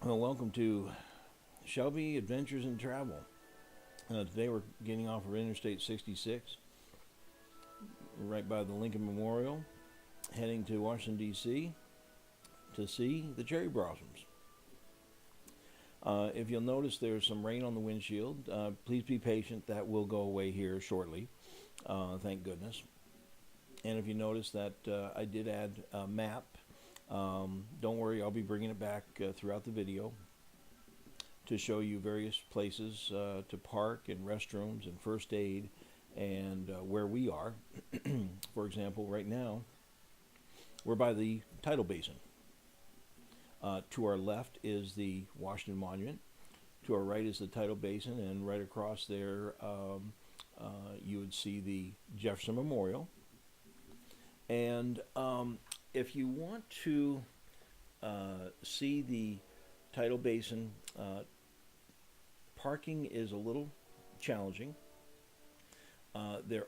Well, welcome to Shelby Adventures in Travel. Today we're getting off of Interstate 66, right by the Lincoln Memorial, heading to Washington, D.C. to see the cherry blossoms. If you'll notice, there's some rain on the windshield. Please be patient. That will go away here shortly. Thank goodness. And if you notice that I did add a map, don't worry, I'll be bringing it back throughout the video to show you various places to park and restrooms and first aid and where we are. For example, right now, we're by the tidal basin. To our left is the Washington Monument. To our right is the tidal basin, and right across there you would see the Jefferson Memorial. And if you want to see the tidal basin, parking is a little challenging. The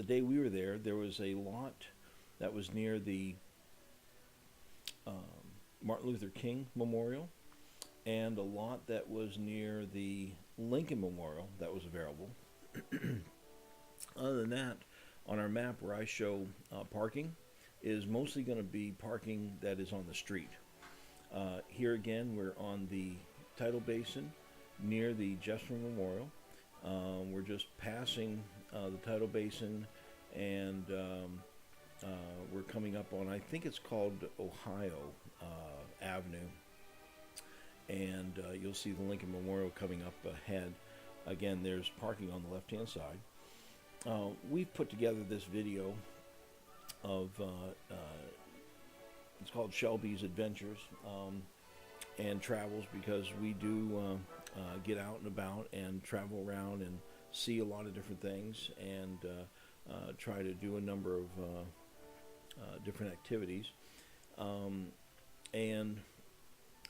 day we were there, there was a lot that was near the Martin Luther King Memorial and a lot that was near the Lincoln Memorial that was available. Other than that, on our map where I show parking is mostly going to be parking that is on the street. Here again, we're on the tidal basin near the Jefferson Memorial. We're just passing the tidal basin, and we're coming up on, I think it's called Ohio Avenue, and you'll see the Lincoln Memorial coming up ahead. Again, there's parking on the left-hand side. We've put together this video of it's called Shelby's Adventures and Travels, because we do get out and about and travel around and see a lot of different things and try to do a number of different activities. And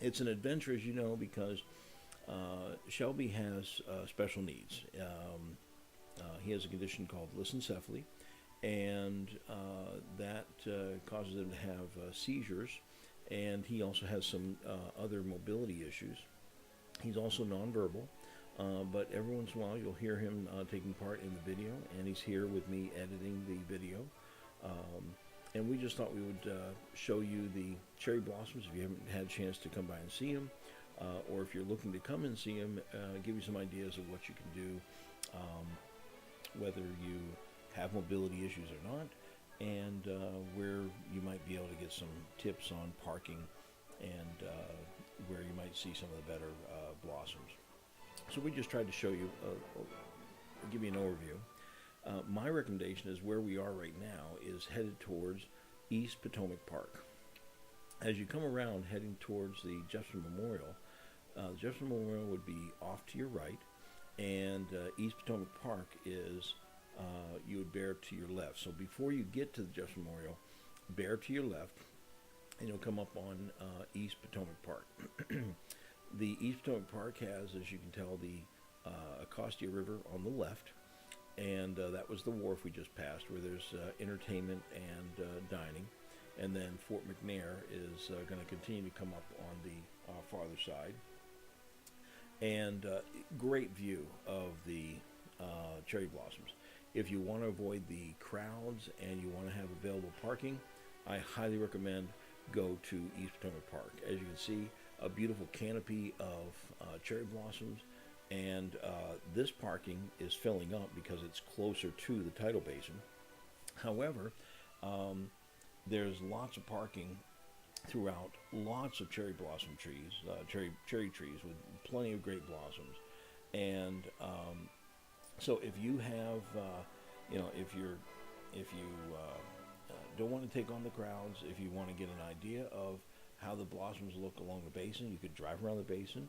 it's an adventure, as you know, because Shelby has special needs. He has a condition called lissencephaly, and that causes him to have seizures, and he also has some other mobility issues. He's also nonverbal, but every once in a while you'll hear him taking part in the video, and he's here with me editing the video. And we just thought we would show you the cherry blossoms if you haven't had a chance to come by and see them, or if you're looking to come and see them, give you some ideas of what you can do, whether you have mobility issues or not, and where you might be able to get some tips on parking and where you might see some of the better blossoms. So we just tried to show you, give you an overview. My recommendation is where we are right now is headed towards East Potomac Park. As you come around heading towards the Jefferson Memorial, the Jefferson Memorial would be off to your right, and East Potomac Park is, you would bear to your left. So before you get to the Jefferson Memorial, bear to your left, and you'll come up on East Potomac Park. The East Potomac Park has, as you can tell, the Acostia River on the left, and that was the wharf we just passed, where there's entertainment and dining. And then Fort McNair is going to continue to come up on the farther side. And great view of the cherry blossoms. If you want to avoid the crowds and you want to have available parking, I highly recommend go to East Potomac Park. As you can see, a beautiful canopy of cherry blossoms, and this parking is filling up because it's closer to the tidal basin. However, there's lots of parking throughout, lots of cherry blossom trees, cherry trees with plenty of great blossoms. And so if you have, if you don't want to take on the crowds, if you want to get an idea of how the blossoms look along the basin, you could drive around the basin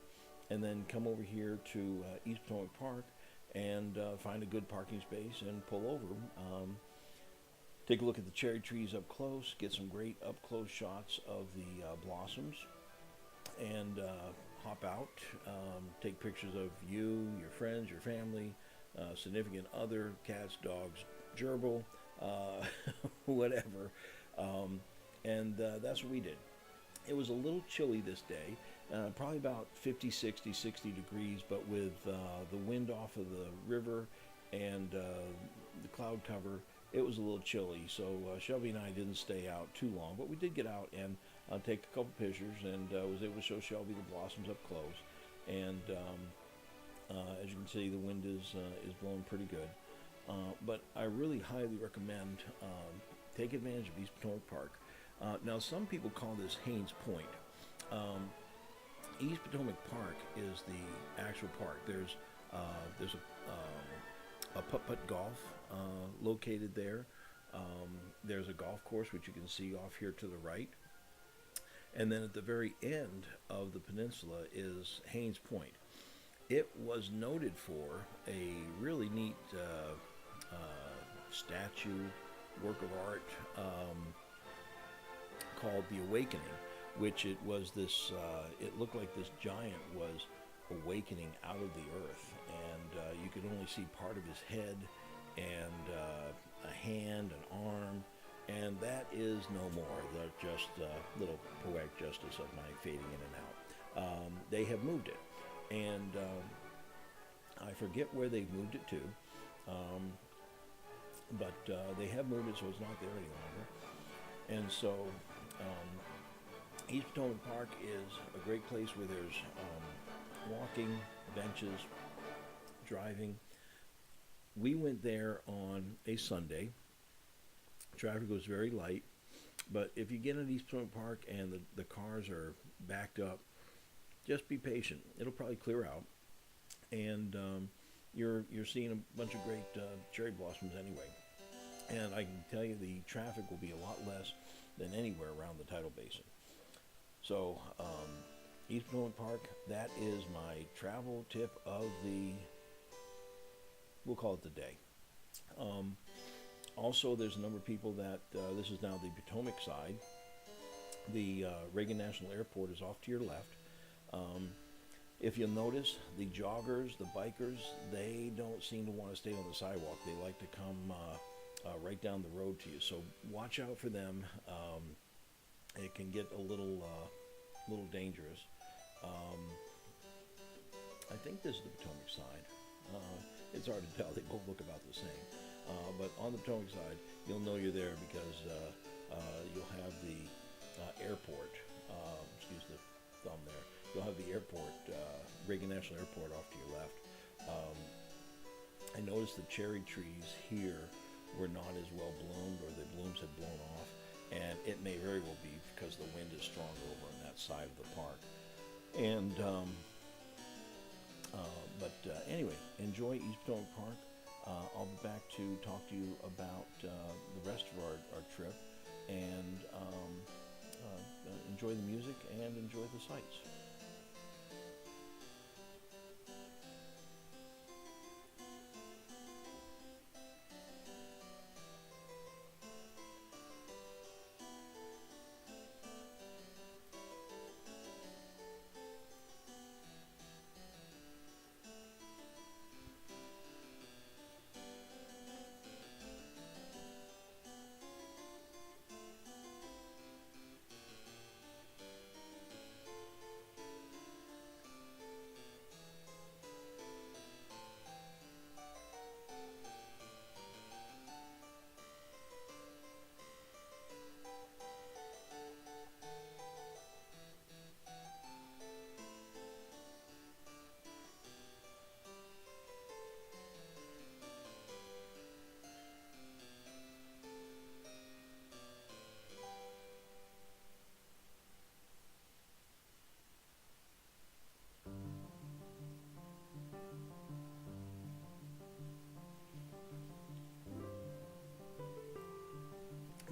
and then come over here to East Potomac Park and find a good parking space and pull over. Take a look at the cherry trees up close, get some great up-close shots of the blossoms, and hop out, take pictures of you, your friends, your family, significant other, cats, dogs, gerbil, whatever. And that's what we did. It was a little chilly this day, probably about 50, 60, 60 degrees, but with the wind off of the river and the cloud cover, it was a little chilly. So Shelby and I didn't stay out too long, but we did get out and take a couple pictures, and was able to show Shelby the blossoms up close. And as you can see, the wind is blowing pretty good. But I really highly recommend take advantage of East Potomac Park. Now, some people call this Haynes Point. East Potomac Park is the actual park. There's a putt-putt golf located there. There's a golf course which you can see off here to the right. And then at the very end of the peninsula is Haynes Point. It was noted for a really neat statue, work of art, called The Awakening, which it was this, it looked like this giant was awakening out of the earth, and you could only see part of his head and a hand, an arm, and that is no more. They're just little poetic justice of my fading in and out. They have moved it, and I forget where they've moved it to, but they have moved it, so it's not there any longer. And so East Potomac Park is a great place where there's walking, benches, driving. We went there on a Sunday. Traffic was very light, but if you get into East Potomac Park and the cars are backed up, just be patient. It'll probably clear out, and you're seeing a bunch of great cherry blossoms anyway. And I can tell you the traffic will be a lot less than anywhere around the tidal basin. So East Potomac Park, that is my travel tip of we'll call it the day. Also, there's a number of people that, this is now the Potomac side. The Reagan National Airport is off to your left. If you'll notice, the joggers, the bikers, they don't seem to want to stay on the sidewalk. They like to come right down the road to you. So watch out for them. It can get a little dangerous. I think this is the Potomac side. It's hard to tell. They both look about the same. But on the Potomac side, you'll know you're there because you'll have the airport. Excuse the thumb there. You'll have the airport, Reagan National Airport, off to your left. I noticed the cherry trees here were not as well bloomed, or the blooms had blown off, and it may very well be because the wind is stronger over on that side of the park. And anyway, enjoy East Potomac Park. I'll be back to talk to you about the rest of our trip, and enjoy the music and enjoy the sights.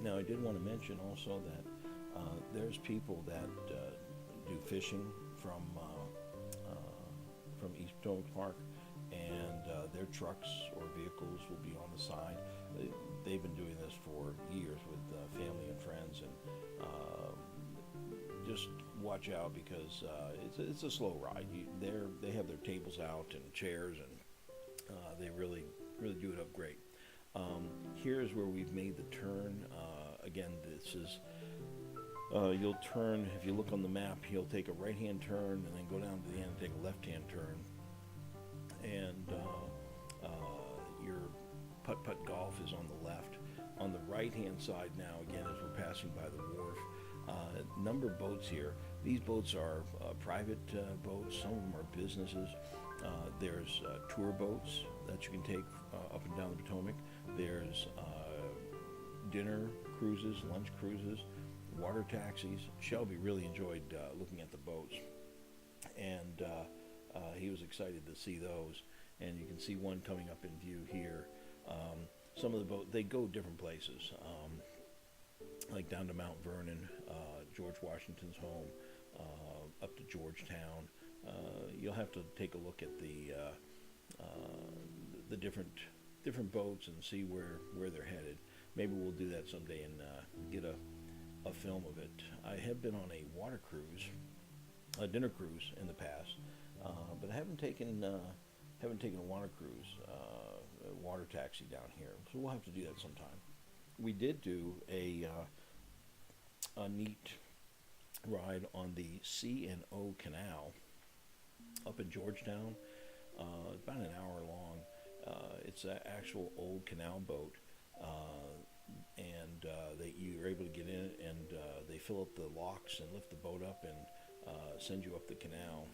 Now, I did want to mention also that there's people that do fishing from East Potomac Park, and their trucks or vehicles will be on the side. They've been doing this for years with family and friends, and just watch out because it's a slow ride. They have their tables out and chairs, and they really do it up great. Here's where we've made the turn. Again, this is You'll turn, if you look on the map, he'll take a right-hand turn and then go down to the end and take a left-hand turn. And your putt-putt golf is on the left. On the right-hand side now, again, as we're passing by the wharf, number of boats here. These boats are private boats. Some of them are businesses. There's tour boats that you can take up and down the Potomac. There's dinner cruises, lunch cruises, water taxis. Shelby really enjoyed looking at the boats, and he was excited to see those. And you can see one coming up in view here. Some of the boats, they go different places, like down to Mount Vernon, George Washington's home, up to Georgetown. You'll have to take a look at the different boats and see where they're headed. Maybe we'll do that someday and get a film of it. I have been on a water cruise, a dinner cruise in the past, but I haven't taken a water cruise, a water taxi down here. So we'll have to do that sometime. We did do a neat ride on the C&O Canal up in Georgetown. About an hour long. It's an actual old canal boat, and you're able to get in it, and they fill up the locks and lift the boat up and send you up the canal,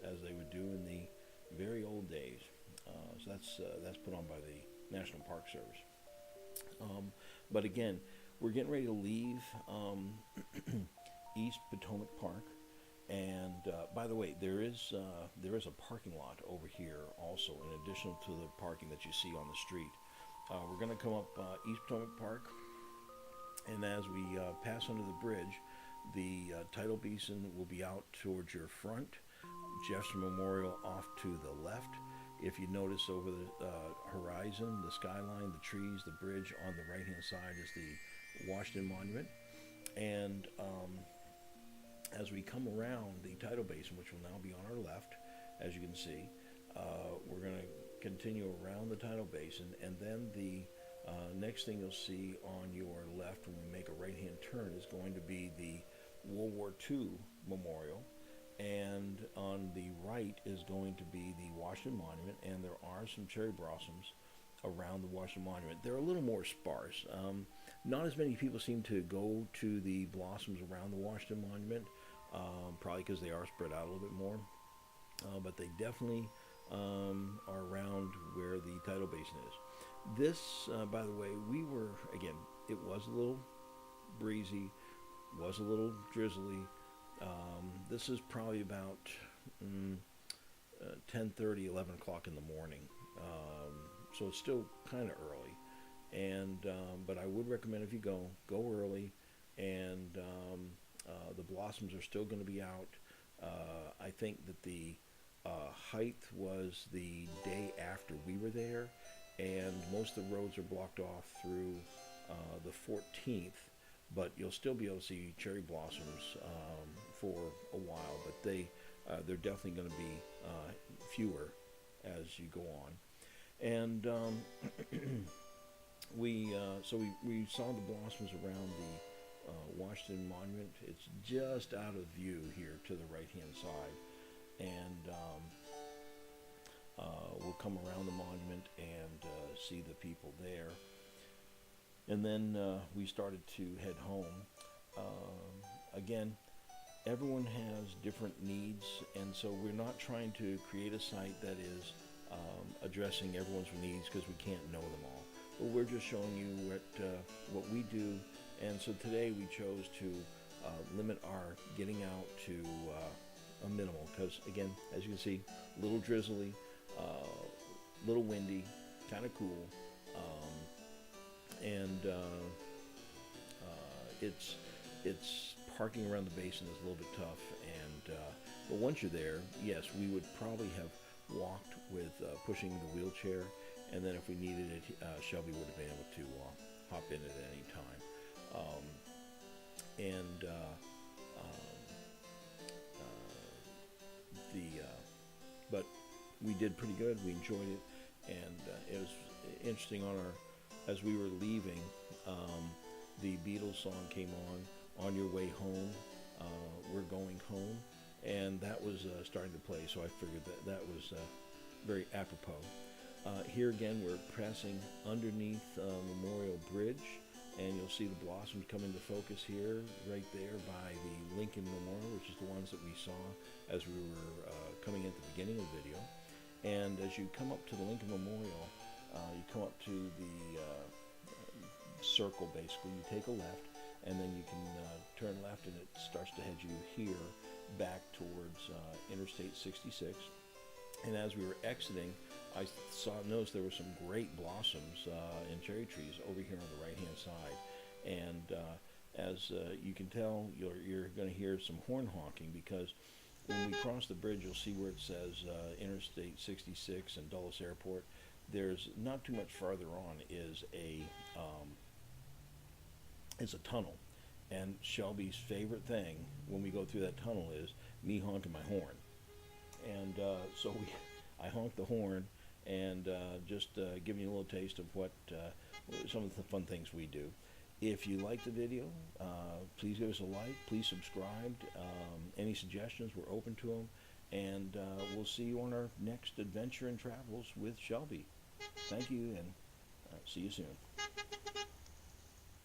as they would do in the very old days. So that's put on by the National Park Service. But again, we're getting ready to leave East Potomac Park. And by the way, there is a parking lot over here also, in addition to the parking that you see on the street. We're going to come up East Potomac Park, and as we pass under the bridge, the tidal basin will be out towards your front, Jefferson Memorial off to the left. If you notice over the horizon, the skyline, the trees, the bridge on the right-hand side is the Washington Monument. And as we come around the tidal basin, which will now be on our left, as you can see, we're going to continue around the tidal basin, and then the next thing you'll see on your left when we make a right-hand turn is going to be the World War II Memorial, and on the right is going to be the Washington Monument, and there are some cherry blossoms around the Washington Monument. They're a little more sparse. Not as many people seem to go to the blossoms around the Washington Monument, probably because they are spread out a little bit more, but they definitely are around where the tidal basin is. This, by the way, it was a little breezy, was a little drizzly. This is probably about 10:30, 11 o'clock in the morning, so it's still kind of early. And but I would recommend, if you go early, and the blossoms are still going to be out. I think that the height was the day after we were there, and most of the roads are blocked off through the 14th, but you'll still be able to see cherry blossoms for a while, but they're definitely going to be fewer as you go on. And we saw the blossoms around the Washington Monument. It's just out of view here to the right-hand side, and we'll come around the monument and see the people there. And then we started to head home. Again, everyone has different needs, and so we're not trying to create a site that is addressing everyone's needs, because we can't know them all. But we're just showing you what we do. And so today we chose to limit our getting out to a minimal, because again, as you can see, a little drizzly, little windy, kind of cool, and it's parking around the basin is a little bit tough. And but once you're there, yes, we would probably have walked with pushing the wheelchair, and then if we needed it, Shelby would have been able to hop in at any time. But we did pretty good. We enjoyed it, and it was interesting. As we were leaving, the Beatles song came on. On Your Way Home, We're Going Home, and that was starting to play, so I figured that was very apropos. Here again, we're passing underneath Memorial Bridge, and you'll see the blossoms come into focus here, right there by the Lincoln Memorial, which is the ones that we saw as we were coming at the beginning of the video. And as you come up to the Lincoln Memorial, you come up to the circle, basically. You take a left, and then you can turn left, and it starts to head you here back towards Interstate 66. And as we were exiting, I noticed there were some great blossoms and cherry trees over here on the right-hand side. And as you can tell, you're going to hear some horn honking, because when we cross the bridge, you'll see where it says Interstate 66 and Dulles Airport. There's not too much farther on is a tunnel. And Shelby's favorite thing when we go through that tunnel is me honking my horn. And so I honk the horn, and just giving you a little taste of what some of the fun things we do. If you like the video, please give us a like. Please subscribe. Any suggestions, we're open to them. And we'll see you on our next adventure and travels with Shelby. Thank you, and see you soon.